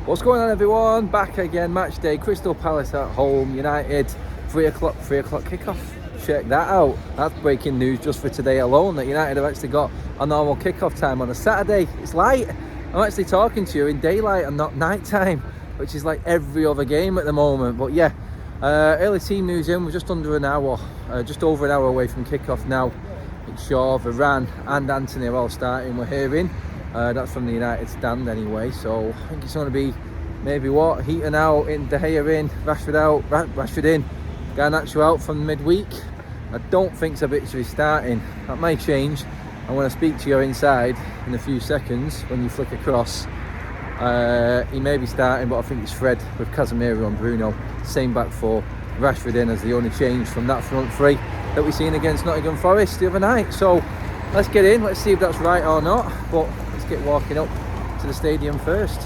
What's going on, everyone? Back again, match day, Crystal Palace at home, United, 3 o'clock kickoff. Check that out. That's breaking news just for today alone, that United have actually got a normal kickoff time on a Saturday. It's light. I'm actually talking to you in daylight and not night time, which is like every other game at the moment. But yeah, early team news in. We're just under an hour, just over an hour away from kickoff now. Shaw, Varane and Anthony are all starting, we're hearing. That's from the United stand anyway, so I think it's going to be maybe Heaton out, in De Gea in, Rashford out, Rashford in, Garnacho out from midweek. I don't think Sabitzer is starting. That may change. I'm going to speak to you inside in a few seconds when you flick across. He may be starting, but I think it's Fred with Casemiro and Bruno. Same back four. Rashford in as the only change from that front three that we seen against Nottingham Forest the other night. So let's get in, let's see if that's right or not, but let's get walking up to the stadium first.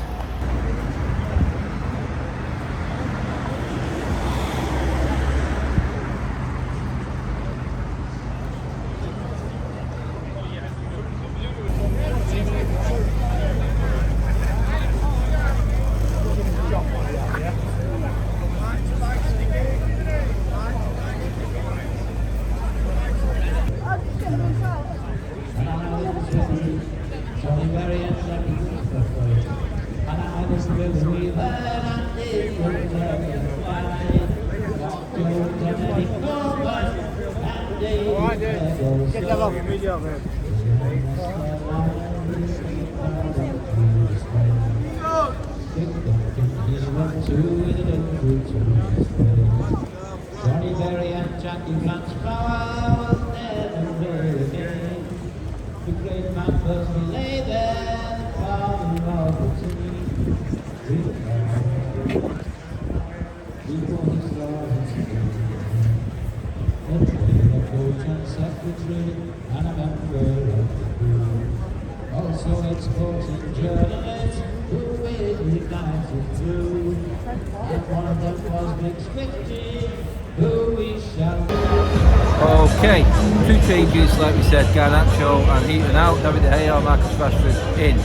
Okay, two changes, like we said, Garnacho and Heaton out, David De Gea, Marcus Rashford in.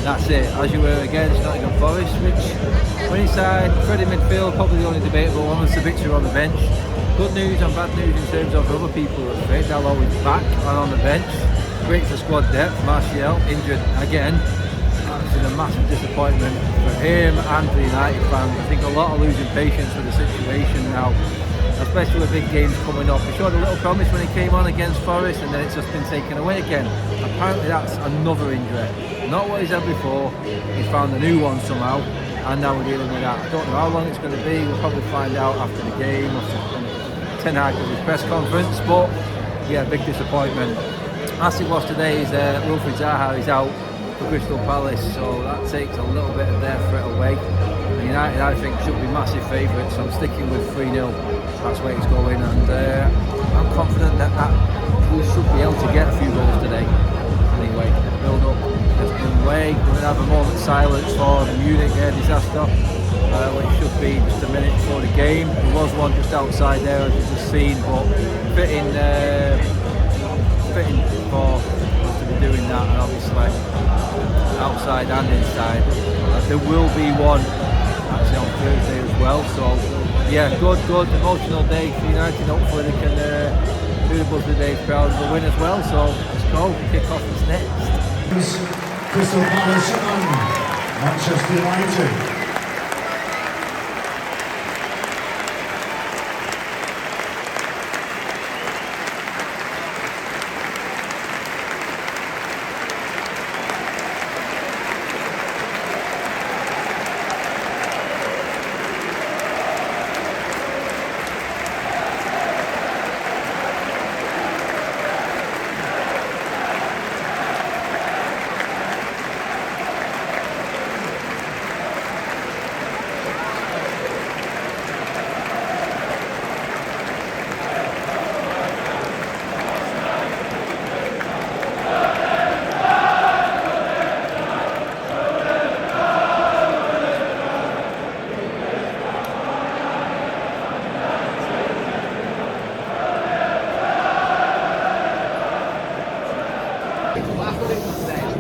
That's it, as you were against Nottingham Forest, which went inside, Fred in midfield, probably the only debatable one, and Sabitzer on the bench. Good news and bad news in terms of other people that fit. Dalot is back and on the bench. Great for squad depth. Martial injured again. That's been a massive disappointment for him and for the United fans. I think a lot are losing patience with the situation now, especially with big games coming up. He showed a little promise when he came on against Forest, and then it's just been taken away again. Apparently that's another injury. Not what he's had before. He's found a new one somehow, and now we're dealing with that. I don't know how long it's going to be. We'll probably find out after the game, after Ten Hag with his press conference. But yeah, big disappointment. Massive loss today is Wilfried Zaha is out for Crystal Palace, so that takes a little bit of their threat away. United, I think, should be massive favourites, so I'm sticking with 3-0. That's where it's going, and I'm confident that we should be able to get a few goals today. Anyway, build up has been way. We're going to have a moment's silence for the Munich disaster, which should be just a minute before the game. There was one just outside there, as you've just seen, but fitting for us to be doing that, and obviously outside and inside. There will be one actually on Thursday as well, so yeah, good emotional day for United. Hopefully they can do the Buzzer Day crowd with a win as well, so let's go, kick off is next. Crystal Palace and Manchester United.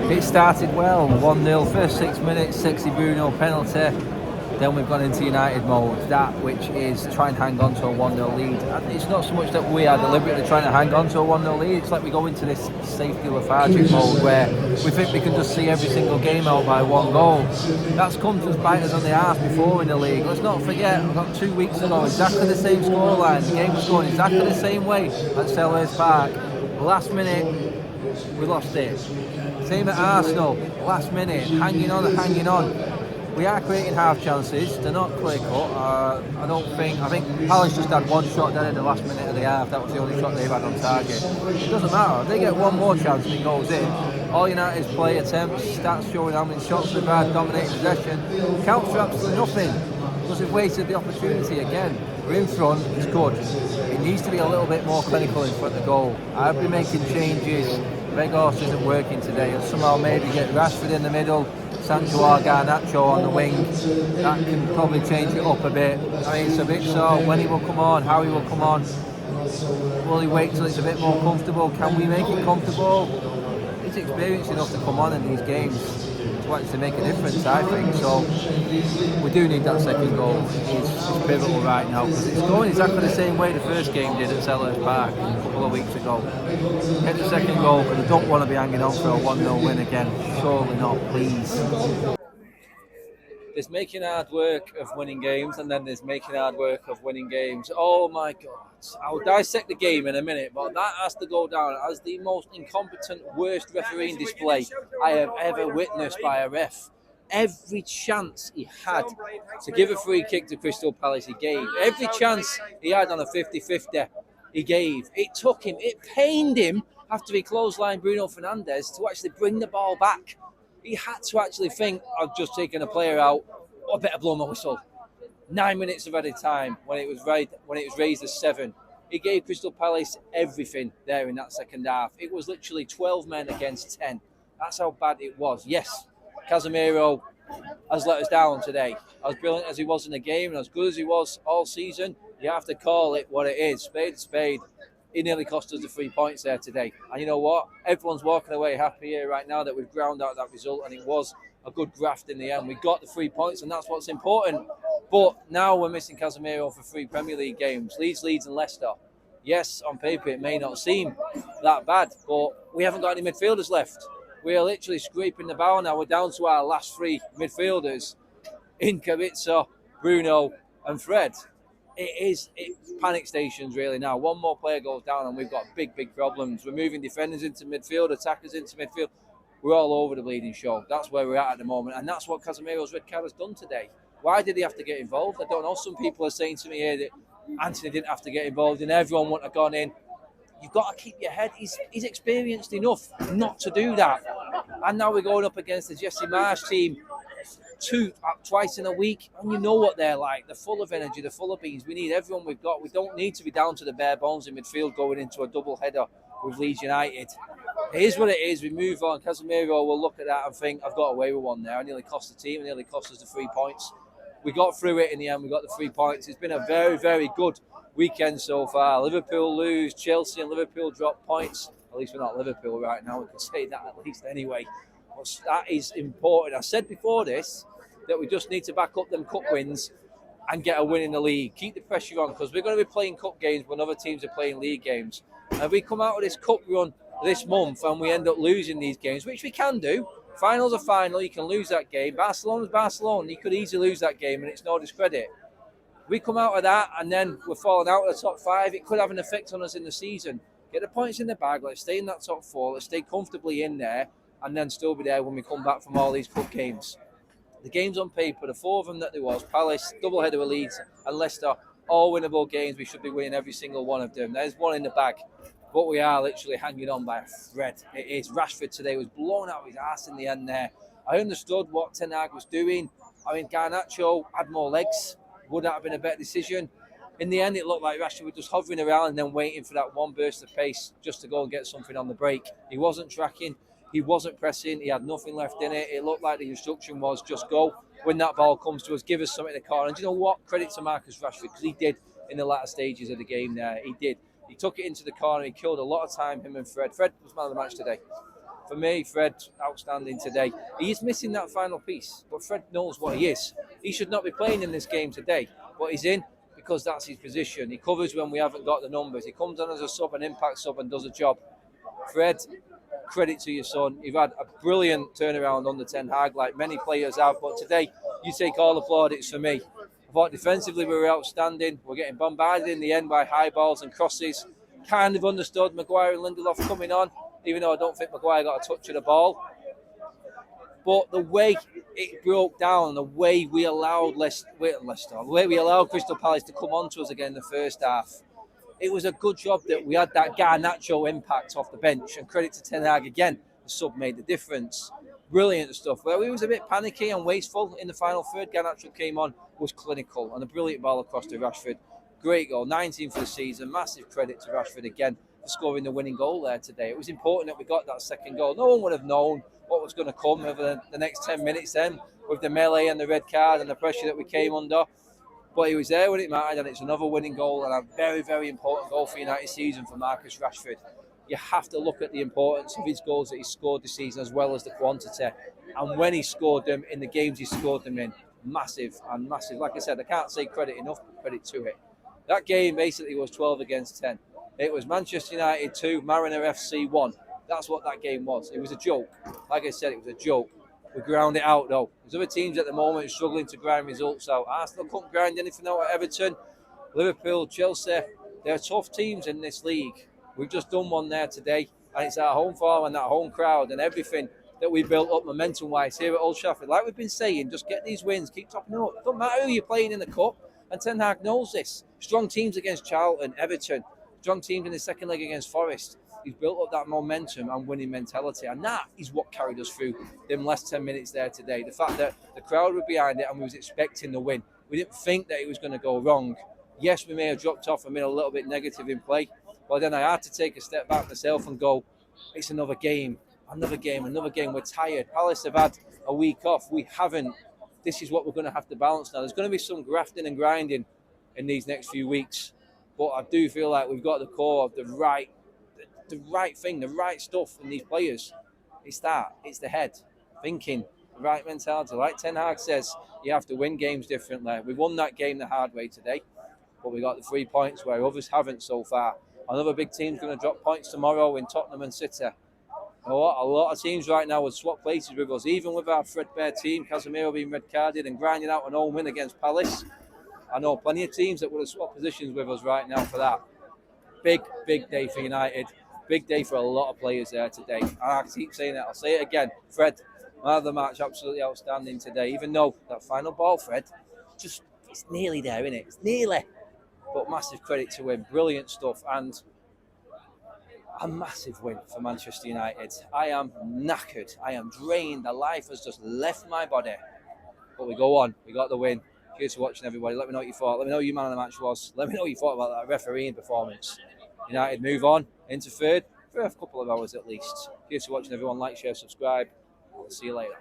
It started well, 1-0, first 6 minutes, sexy Bruno penalty. Then we've gone into United mode, that which is try and hang on to a 1-0 lead. And it's not so much that we are deliberately trying to hang on to a 1-0 lead, it's like we go into this safety lethargic mode where we think we can just see every single game out by one goal. That's come to bite us on the arse before in the league. Let's not forget, about 2 weeks ago, exactly the same scoreline. The game was going exactly the same way at Selhurst Park. Last minute, we lost it. Same at Arsenal, last minute, hanging on and hanging on. We are creating half chances, they're not clear cut. I think Palace just had one shot down in the last minute of the half, that was the only shot they've had on target. It doesn't matter, if they get one more chance and it goes in, all United's play attempts, stats showing how many shots they've had, dominating possession, counts for absolutely nothing, because they've wasted the opportunity again. We're in front, it's good. It needs to be a little bit more clinical in front of the goal. I've been making changes, Weghorst isn't working today, and somehow maybe get Rashford in the middle, Sancho or Garnacho on the wing. That can probably change it up a bit. I mean, it's a bit so when he will come on, how he will come on. Will he wait till it's a bit more comfortable? Can we make it comfortable? He's experienced enough to come on in these games to actually make a difference, I think. So we do need that second goal. It's pivotal right now because it's going exactly the same way the first game did at Selhurst Park a couple of weeks ago. Get the second goal because I don't want to be hanging on for a 1-0 win again. Surely not, please. There's making hard work of winning games, and then there's making hard work of winning games. Oh my God. I'll dissect the game in a minute, but that has to go down as the most incompetent, worst refereeing display I have ever witnessed by a ref. Every chance he had to give a free kick to Crystal Palace, he gave. Every chance he had on a 50-50, he gave. It took him, it pained him after he clotheslined Bruno Fernandes to actually bring the ball back. He had to actually think, I've just taken a player out, I better blow my whistle. 9 minutes of added time when it was raised as 7. He gave Crystal Palace everything there in that second half. It was literally 12 men against 10. That's how bad it was. Yes, Casemiro has let us down today. As brilliant as he was in the game and as good as he was all season, you have to call it what it is. Spade to spade. He nearly cost us the 3 points there today. And you know what? Everyone's walking away happy here right now that we've ground out that result, and it was a good graft in the end. We got the 3 points, and that's what's important. But now we're missing Casemiro for 3 Premier League games. Leeds and Leicester. Yes, on paper it may not seem that bad, but we haven't got any midfielders left. We are literally scraping the barrel now. We're down to our last 3 midfielders in Kubica, Bruno and Fred. It's panic stations really now. One more player goes down and we've got big problems. We're moving defenders into midfield, attackers into midfield. We're all over the bleeding show. That's where we're at the moment, and that's what Casemiro's red card has done today. Why did he have to get involved? I don't know. Some people are saying to me here that Anthony didn't have to get involved and everyone wouldn't have gone in. You've got to keep your head. He's experienced enough not to do that. And now we're going up against the Jesse Marsh team twice in a week, and you know what they're like. They're full of energy, they're full of beans. We need everyone we've got. We don't need to be down to the bare bones in midfield going into a double header with Leeds United. It is what it is. We move on. Casemiro will look at that and think, I've got away with one there. I nearly cost the team. I nearly cost us the 3 points. We got through it in the end. We got the 3 points. It's been a very good weekend so far. Liverpool lose, Chelsea and Liverpool drop points. At least we're not Liverpool right now. We can say that at least anyway. But that is important. I said before this that we just need to back up them cup wins and get a win in the league. Keep the pressure on because we're going to be playing cup games when other teams are playing league games. And if we come out of this cup run this month and we end up losing these games, which we can do, final's a final, you can lose that game. Barcelona's Barcelona, you could easily lose that game and it's no discredit. We come out of that and then we're falling out of the top 5, it could have an effect on us in the season. Get the points in the bag, let's stay in that top 4, let's stay comfortably in there and then still be there when we come back from all these cup games. The games on paper, the 4 of them that there was, Palace, double header with Leeds and Leicester, all winnable games. We should be winning every single one of them. There's one in the bag. But we are literally hanging on by a thread. It is. Rashford today was blown out of his ass in the end there. I understood what Ten Hag was doing. I mean, Garnacho had more legs. Would that have been a better decision? In the end, it looked like Rashford was just hovering around and then waiting for that one burst of pace just to go and get something on the break. He wasn't tracking. He wasn't pressing. He had nothing left in it. It looked like the instruction was just go. When that ball comes to us, give us something in the corner. And do you know what? Credit to Marcus Rashford because he did in the latter stages of the game there. He did. He took it into the corner. He killed a lot of time, him and Fred. Fred was man of the match today. For me, Fred, outstanding today. He is missing that final piece, but Fred knows what he is. He should not be playing in this game today, but he's in because that's his position. He covers when we haven't got the numbers. He comes on as a sub, an impact sub, and does a job. Fred, credit to your son. You've had a brilliant turnaround under Ten Hag, like many players have, but today you take all the plaudits for me. I thought defensively we were outstanding. We're getting bombarded in the end by high balls and crosses. Kind of understood Maguire and Lindelof coming on, even though I don't think Maguire got a touch of the ball. But the way it broke down, the way we allowed Crystal Palace to come on to us again in the first half, it was a good job that we had that Garnacho impact off the bench, and credit to Ten Hag again, the sub made the difference. Brilliant stuff. Where we was a bit panicky and wasteful in the final third, Garnacho came on, was clinical, and a brilliant ball across to Rashford. Great goal, 19 for the season. Massive credit to Rashford again for scoring the winning goal there today. It was important that we got that second goal. No one would have known what was going to come over the next 10 minutes then, with the melee and the red card and the pressure that we came under. But he was there when it mattered, and it's another winning goal and a very, very important goal for United season for Marcus Rashford. You have to look at the importance of his goals that he scored this season as well as the quantity. And when he scored them in the games he scored them in, massive and massive. Like I said, I can't say credit enough, but credit to it. That game basically was 12 against 10. It was Manchester United 2, Mariner FC 1. That's what that game was. It was a joke. Like I said, it was a joke. We ground it out though. There's other teams at the moment struggling to grind results out. Arsenal couldn't grind anything out at Everton. Liverpool, Chelsea, they're tough teams in this league. We've just done one there today, and it's our home form and that home crowd and everything that we built up momentum-wise here at Old Trafford. Like we've been saying, just get these wins, keep topping them up. It doesn't matter who you're playing in the cup, and Ten Hag knows this. Strong teams against Charlton, Everton, strong teams in the second leg against Forest. He's built up that momentum and winning mentality, and that is what carried us through them last 10 minutes there today. The fact that the crowd were behind it and we was expecting the win. We didn't think that it was going to go wrong. Yes, we may have dropped off and been a little bit negative in play, but then I had to take a step back myself and go, it's another game. We're tired. Palace have had a week off. We haven't. This is what we're going to have to balance now. There's going to be some grafting and grinding in these next few weeks, but I do feel like we've got the core of the right thing, the right stuff in these players. It's the head, thinking, the right mentality. Like Ten Hag says, you have to win games differently. We won that game the hard way today, but we got the 3 points where others haven't so far. Another big team's going to drop points tomorrow in Tottenham and City. A lot of teams right now would swap places with us, even with our threadbare team, Casemiro being red carded and grinding out an home win against Palace. I know plenty of teams that would have swapped positions with us right now for that. Big day for United. Big day for a lot of players there today. And I keep saying it, I'll say it again. Fred, man of the match, absolutely outstanding today. Even though that final ball, Fred, it's nearly there, isn't it? It's nearly. But massive credit to him. Brilliant stuff. And a massive win for Manchester United. I am knackered. I am drained. The life has just left my body. But we go on. We got the win. Cheers for watching, everybody. Let me know what you thought. Let me know who your man of the match was. Let me know what you thought about that refereeing performance. United move on into third for a couple of hours at least. Cheers for watching, everyone. Like, share, subscribe. I'll see you later.